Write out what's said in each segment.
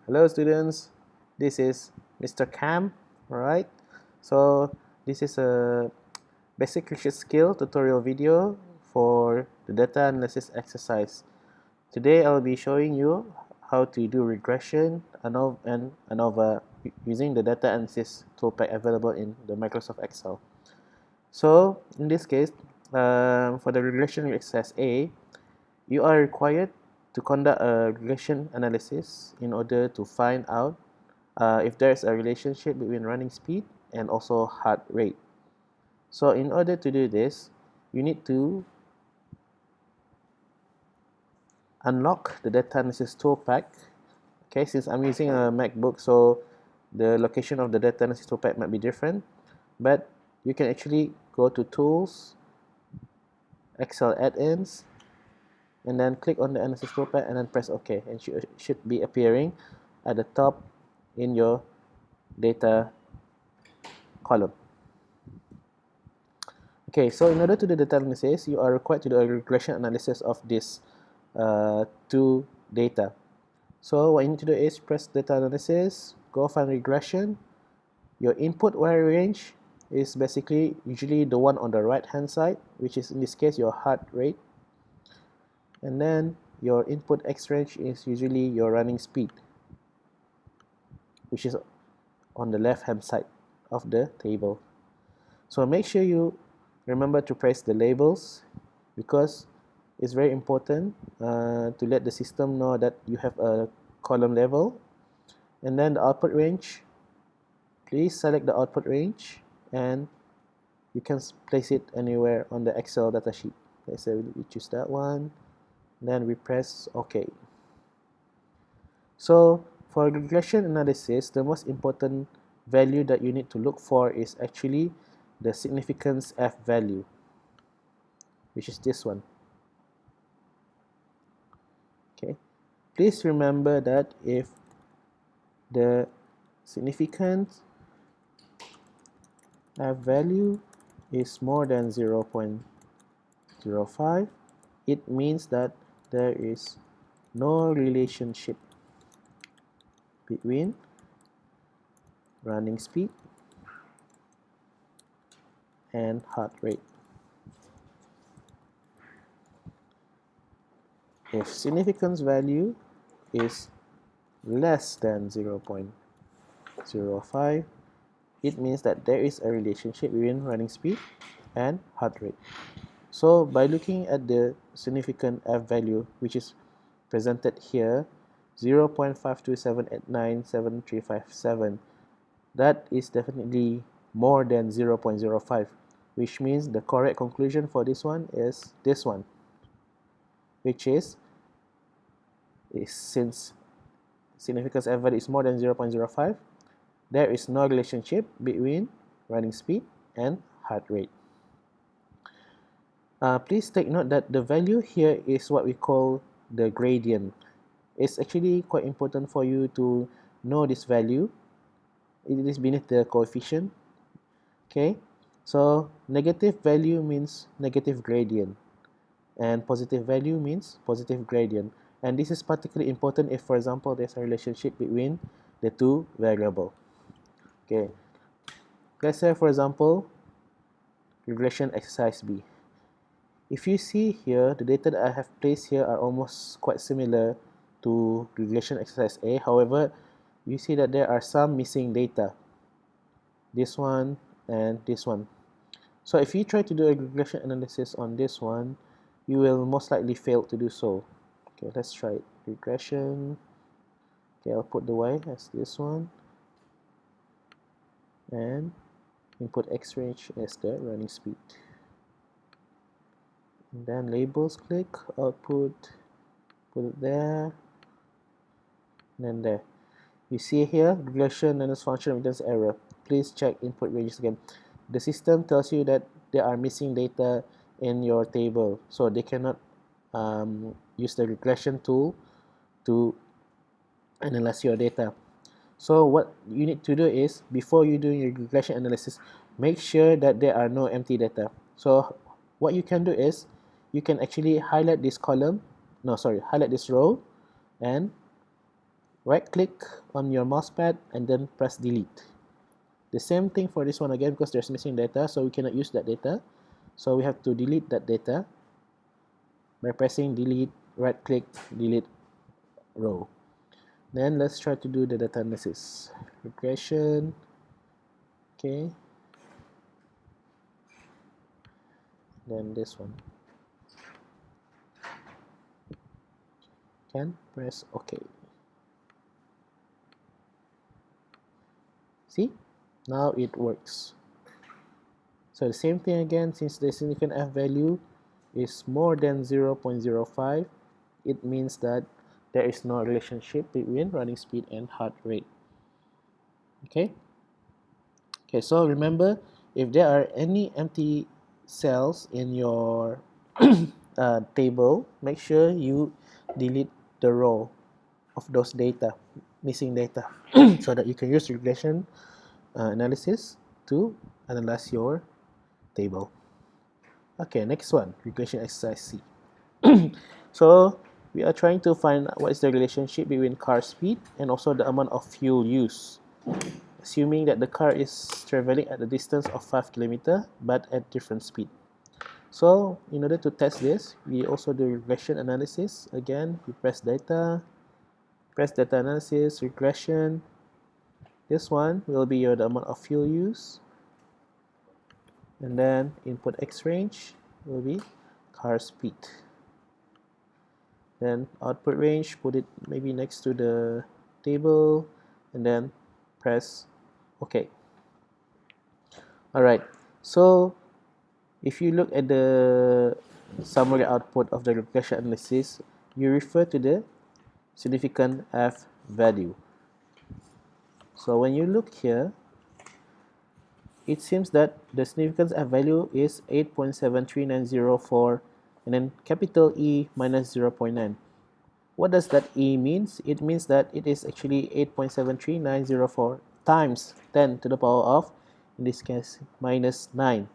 Hello students, this is Mr. Cam, alright? So this is a basic research skill tutorial video for the data analysis exercise. Today I'll be showing you how to do regression and ANOVA using the data analysis toolpack available in the Microsoft Excel. So in this case, for the regression exercise A, you are required to conduct a regression analysis in order to find out if there is a relationship between running speed and also heart rate. So in order to do this, you need to unlock the data analysis toolpack. Okay, since I'm using a MacBook, so the location of the data analysis toolpack might be different, but you can actually go to Tools, Excel Add-ins, and then click on the analysis toolpack and then press OK, and it should be appearing at the top in your data column. Okay, so in order to do data analysis, you are required to do a regression analysis of this two data. So what you need to do is press data analysis, go find regression. Your input wire range is basically usually the one on the right hand side, which is in this case your heart rate. And then your input X range is usually your running speed, which is on the left hand side of the table. So make sure you remember to press the labels, because it's very important to let the system know that you have a column level. And then the output range, please select the output range and you can place it anywhere on the Excel datasheet. Let's say we choose that one, then we press OK. So for regression analysis, the most important value that you need to look for is actually the significance F value, which is this one. Okay, please remember that if the significance F value is more than 0.05, it means that there is no relationship between running speed and heart rate. If significance value is less than 0.05, it means that there is a relationship between running speed and heart rate. So by looking at the significant F value, which is presented here, 0.527897357, that is definitely more than 0.05, which means the correct conclusion for this one is this one, which is since significance F value is more than 0.05, there is no relationship between running speed and heart rate. Please take note that the value here is what we call the gradient. It's actually quite important for you to know this value. It is beneath the coefficient. Okay, so negative value means negative gradient, and positive value means positive gradient. And this is particularly important if, for example, there's a relationship between the two variables. Okay, let's say, for example, regression exercise B. If you see here, the data that I have placed here are almost quite similar to regression exercise A. However, you see that there are some missing data. This one and this one. So if you try to do a regression analysis on this one, you will most likely fail to do so. Okay, let's try it. Regression. Okay, I'll put the Y as this one. And input X range as the running speed. And then labels, click, output, put it there, and then there. You see here, regression and its function returns error. Please check input ranges again. The system tells you that there are missing data in your table, so they cannot use the regression tool to analyze your data. So what you need to do is, before you do your regression analysis, make sure that there are no empty data. So what you can do is, you can actually highlight this column, highlight this row, and right click on your mousepad and then press delete. The same thing for this one again, because there's missing data, so we cannot use that data. So we have to delete that data by pressing delete, right click, delete row. Then let's try to do the data analysis. Regression, okay. Then this one. Can press OK. See? Now it works. So the same thing again, since the significant F value is more than 0.05, it means that there is no relationship between running speed and heart rate. Okay? Okay, so remember, if there are any empty cells in your table, make sure you delete the row of those data, missing data, so that you can use regression analysis to analyze your table. Okay, next one, regression exercise C. So we are trying to find what is the relationship between car speed and also the amount of fuel used, assuming that the car is traveling at a distance of 5 km but at different speed. So in order to test this, we also do regression analysis. Again, we press data analysis, regression. This one will be the amount of fuel use, and then input X range will be car speed. Then output range, put it maybe next to the table, and then press OK. Alright, so if you look at the summary output of the regression analysis, you refer to the significant F value. So when you look here, it seems that the significance F value is 8.73904 and then capital E minus 0.9. What does that E means? It means that it is actually 8.73904 times 10 to the power of, in this case, minus 9,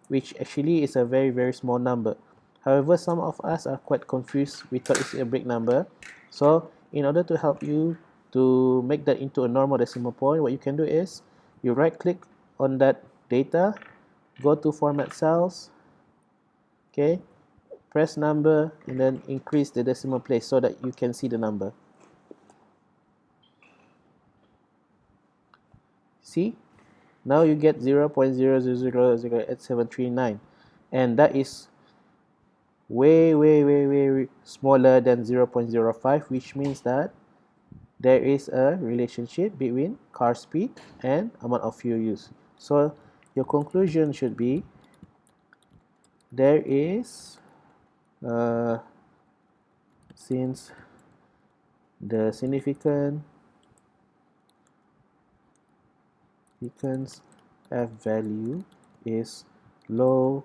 which actually is a very, very small number. However, some of us are quite confused. We thought it's a big number. So in order to help you to make that into a normal decimal point, what you can do is you right click on that data, go to format cells, okay, press number, and then increase the decimal place so that you can see the number. See? Now you get 0.0008739, and that is way smaller than 0.05, which means that there is a relationship between car speed and amount of fuel use. So your conclusion should be there is, since the significant F value is lower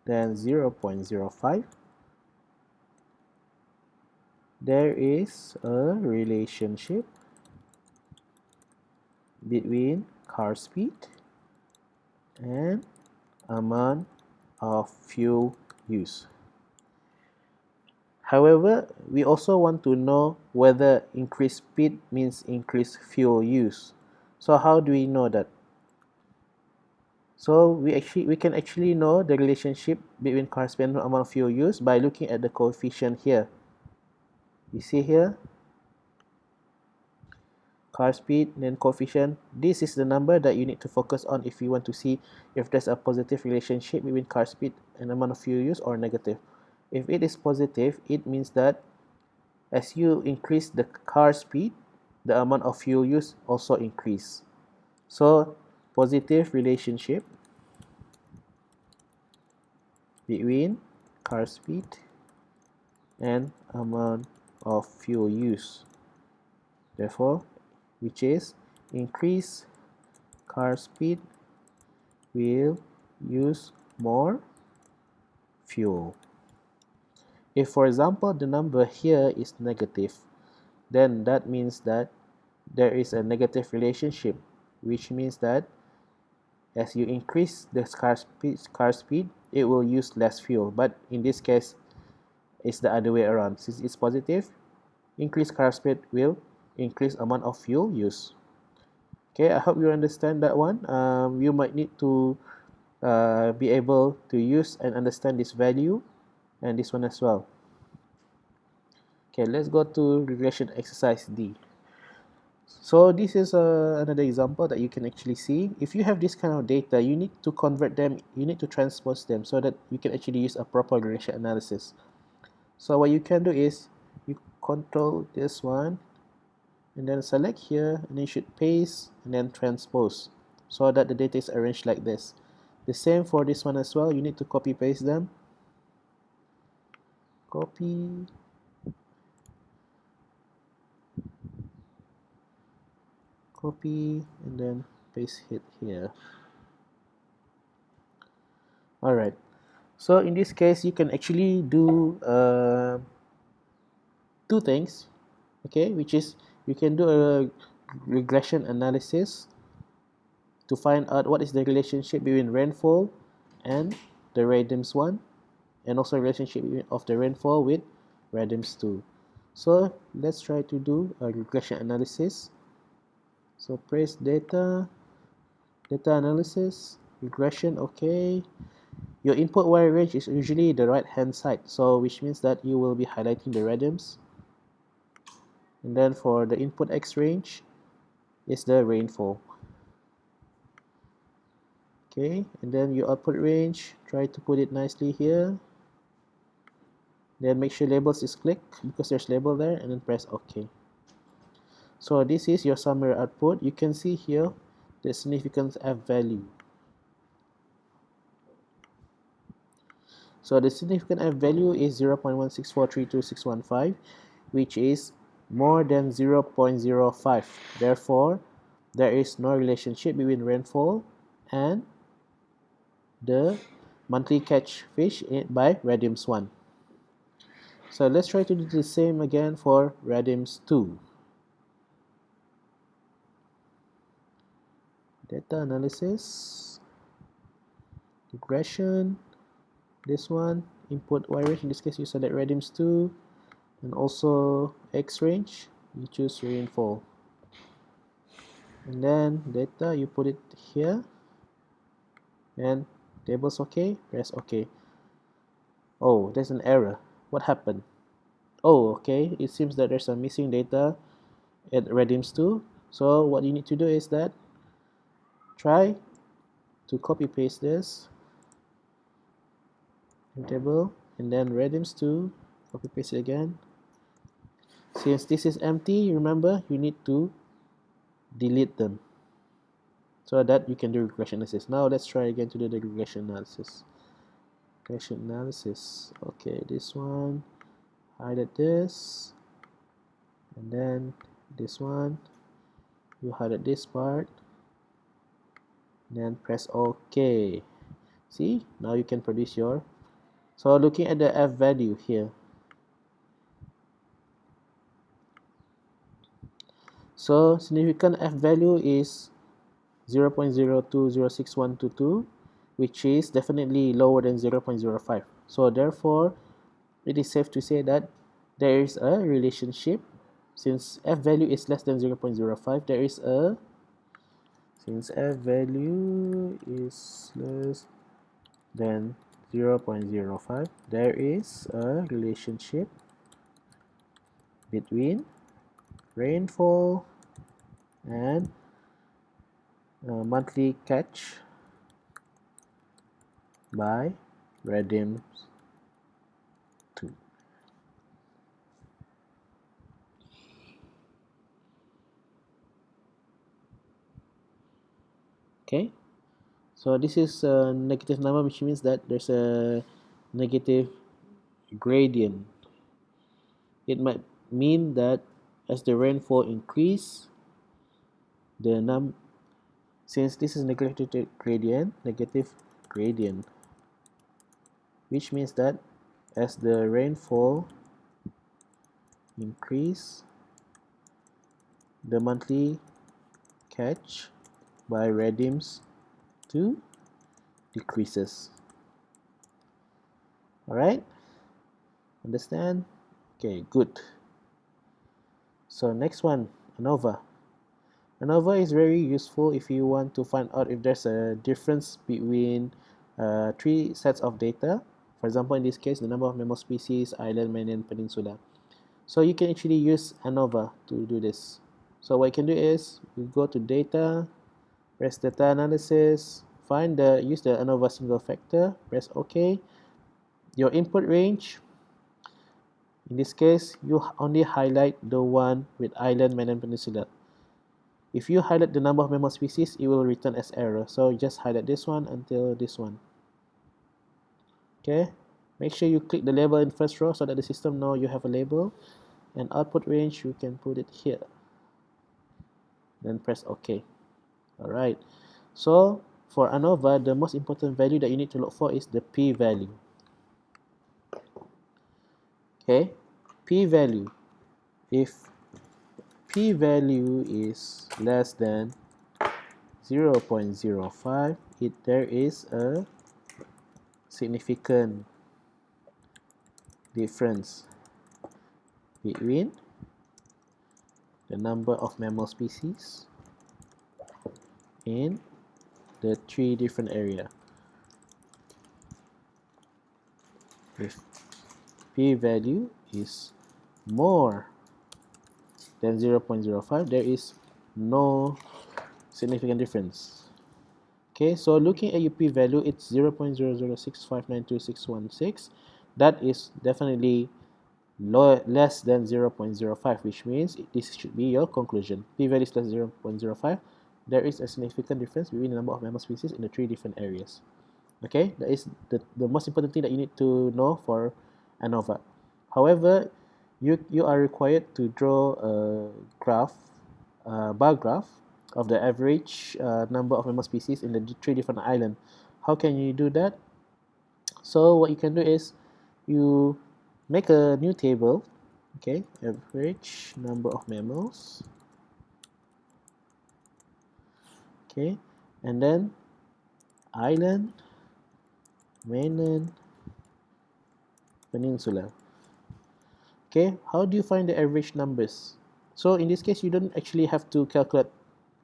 than 0.05, there is a relationship between car speed and amount of fuel use. However, we also want to know whether increased speed means increased fuel use. So how do we know that? So we can actually know the relationship between car speed and amount of fuel use by looking at the coefficient here. You see here, car speed, then coefficient. This is the number that you need to focus on if you want to see if there's a positive relationship between car speed and amount of fuel use, or negative. If it is positive, it means that as you increase the car speed, the amount of fuel use also increase. So positive relationship between car speed and amount of fuel use. Therefore, which is increase car speed will use more fuel. If, for example, the number here is negative, then that means that there is a negative relationship, which means that as you increase the car speed, it will use less fuel. But in this case, it's the other way around. Since it's positive, increase car speed will increase amount of fuel use. Okay, I hope you understand that one. You might need to be able to use and understand this value and this one as well. Okay, let's go to regression exercise D. So this is another example that you can actually see. If you have this kind of data, you need to convert them, you need to transpose them so that you can actually use a proper regression analysis. So what you can do is you control this one and then select here, and then you should paste and then transpose so that the data is arranged like this. The same for this one as well. You need to copy paste them. Copy, copy, and then paste it here. Alright, so in this case you can actually do two things, okay, which is you can do a regression analysis to find out what is the relationship between rainfall and the radims 1, and also relationship of the rainfall with radims 2. So let's try to do a regression analysis. So press data, data analysis, regression, okay. Your input y range is usually the right hand side, so which means that you will be highlighting the radims. And then for the input x range is the rainfall. Okay, and then your output range, try to put it nicely here. Then make sure labels is clicked because there's label there, and then press OK. So this is your summary output. You can see here the significance F value. So the significant F value is 0.16432.615, which is more than 0.05. Therefore, there is no relationship between rainfall and the monthly catch fish by radims 1. So let's try to do the same again for radims 2. Data analysis, regression, this one, input y range, in this case you select radims 2, and also x range, you choose rainfall. And then data, you put it here, and tables OK, press OK. Oh, there's an error. What happened? Oh, okay, it seems that there's some missing data at radims 2. So what you need to do is that try to copy paste this in table, and then radims 2, copy paste it again. Since this is empty, remember you need to delete them so that you can do regression analysis. Now let's try again to do the regression analysis. Regression analysis. Okay, this one, highlight this, and then this one, you highlight this part, then press OK. See, now you can produce your. So looking at the F value here, so significant F value is 0.02061222, which is definitely lower than 0.05. So therefore, it is safe to say that there is a relationship. Since F value is less than 0.05, there is a, since F value is less than 0.05, there is a relationship between rainfall and monthly catch by radims 2. Okay, so this is a negative number, which means that there's a negative gradient. It might mean that as the rainfall increase, the since this is negative gradient, which means that as the rainfall increase, the monthly catch by radims 2 decreases. Alright, understand? Okay, good. So next one, ANOVA. ANOVA is very useful if you want to find out if there's a difference between three sets of data. For example, in this case, the number of mammal species, island, mainland, peninsula. So you can actually use ANOVA to do this. So what you can do is you go to data, press data analysis, use the ANOVA single factor, press OK. Your input range, in this case, you only highlight the one with island, mainland, peninsula. If you highlight the number of mammal species, it will return as error. So just highlight this one until this one. Okay. Make sure you click the label in first row so that the system knows you have a label. And output range, you can put it here. Then press OK. Alright. So for ANOVA, the most important value that you need to look for is the p-value. Okay. P-value. If p-value is less than 0.05, there is a significant difference between the number of mammal species in the three different areas. If p-value is more than 0.05, there is no significant difference. Okay, so looking at your p-value, it's 0.006592616. That is definitely less than 0.05, which means this should be your conclusion. P-value is less than 0.05. There is a significant difference between the number of mammal species in the three different areas. Okay, that is the most important thing that you need to know for ANOVA. However, you are required to draw a graph, bar graph of the average number of mammal species in the three different islands. How can you do that? So what you can do is you make a new table. Okay, average number of mammals. Okay, and then island, mainland, peninsula. Okay, how do you find the average numbers? So in this case, you don't actually have to calculate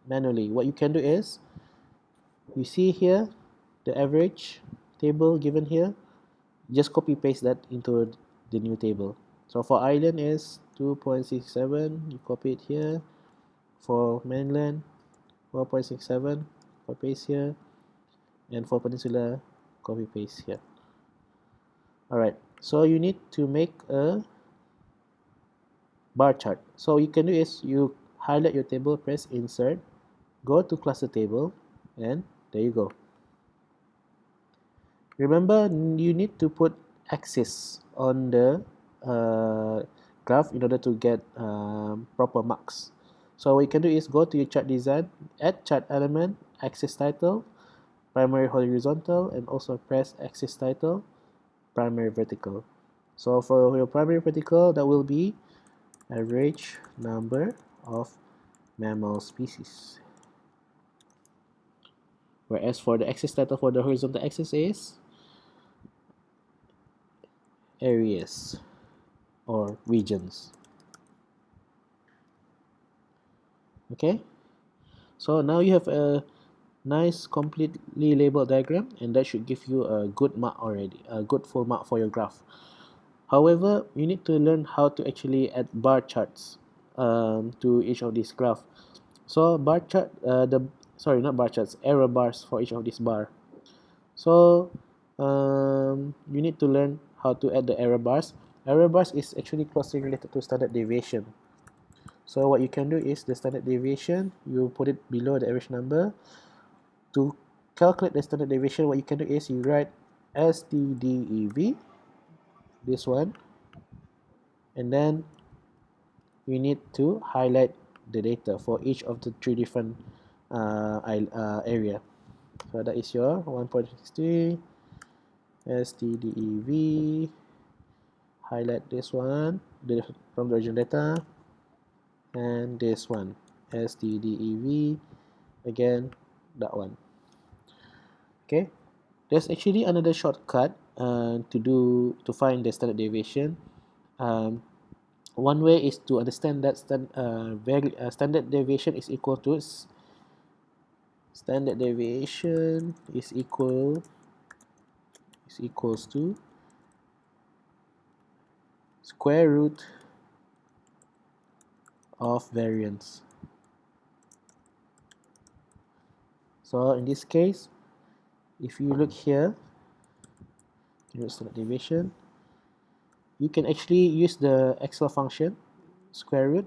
manually. What you can do is, you see here, the average table given here, just copy paste that into the new table. So for island is 2.67, you copy it here. For mainland, 4.67, copy paste here. And for peninsula, copy paste here. Alright, so you need to make a bar chart. So you can do is you highlight your table, press insert, go to cluster table, and there you go. Remember, you need to put axis on the graph in order to get proper marks. So what you can do is go to your chart design, add chart element, axis title, primary horizontal, and also press axis title, primary vertical. So for your primary vertical, that will be average number of mammal species. Whereas for the axis title for the horizontal axis is areas or regions. Okay, so now you have a nice completely labeled diagram, and that should give you a good mark already, a good full mark for your graph. However, you need to learn how to actually add bar charts to each of these graph. So bar chart, not bar charts, error bars for each of these bar. So you need to learn how to add the error bars. Error bars is actually closely related to standard deviation. So what you can do is the standard deviation, you put it below the average number. To calculate the standard deviation, what you can do is you write STDEV, this one, and then you need to highlight the data for each of the three different area. So that is your 1.63 STDEV. Highlight this one from the original data, and this one STDEV, again that one. Okay, there's actually another shortcut to find the standard deviation. One way is to understand that standard deviation is equal to standard deviation is equals to square root of variance. So in this case, if you look here, standard deviation, you can actually use the Excel function square root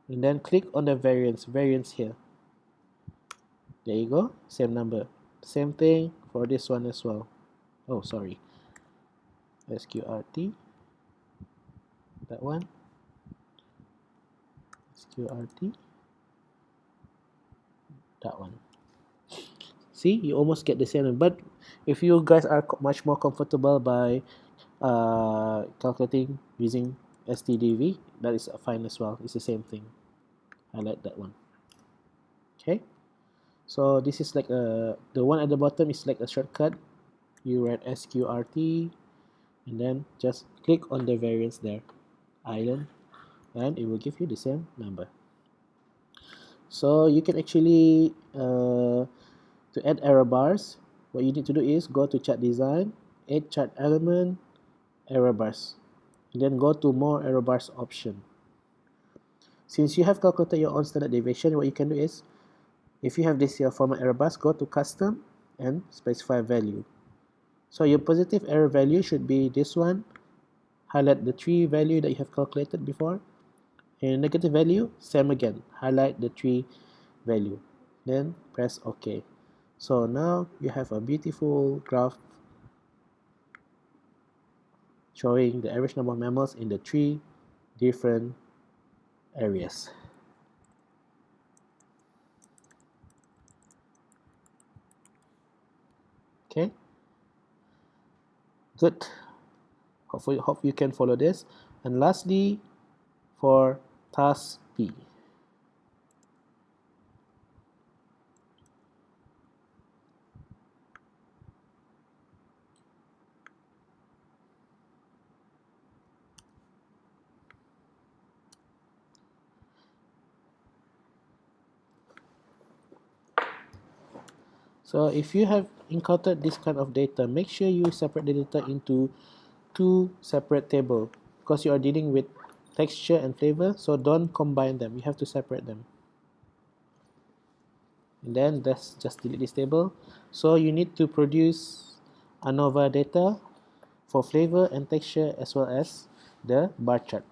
and then click on the variance here. There you go, same number. Same thing for this one as well. Oh, sorry. SQRT, that one. SQRT, that one. See, you almost get the same. But if you guys are much more comfortable by calculating using STDV, that is fine as well. It's the same thing. Highlight that one. Okay. So this is like the one at the bottom is like a shortcut. You write SQRT and then just click on the variance there, island, and it will give you the same number. So you can actually to add error bars, what you need to do is go to chart design, add chart element, error bars, and then go to more error bars option. Since you have calculated your own standard deviation, what you can do is, if you have this here format error bars, go to custom and specify value. So your positive error value should be this one. Highlight the 3 value that you have calculated before. And negative value, same again. Highlight the 3 value. Then press OK. So now you have a beautiful graph showing the average number of mammals in the 3 different areas. Okay, good. Hope you can follow this. And lastly, for task B. So if you have encountered this kind of data, make sure you separate the data into 2 separate tables because you are dealing with texture and flavor, so don't combine them. You have to separate them. And then let's just delete this table. So you need to produce ANOVA data for flavor and texture as well as the bar chart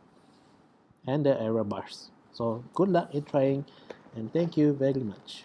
and the error bars. So good luck in trying and thank you very much.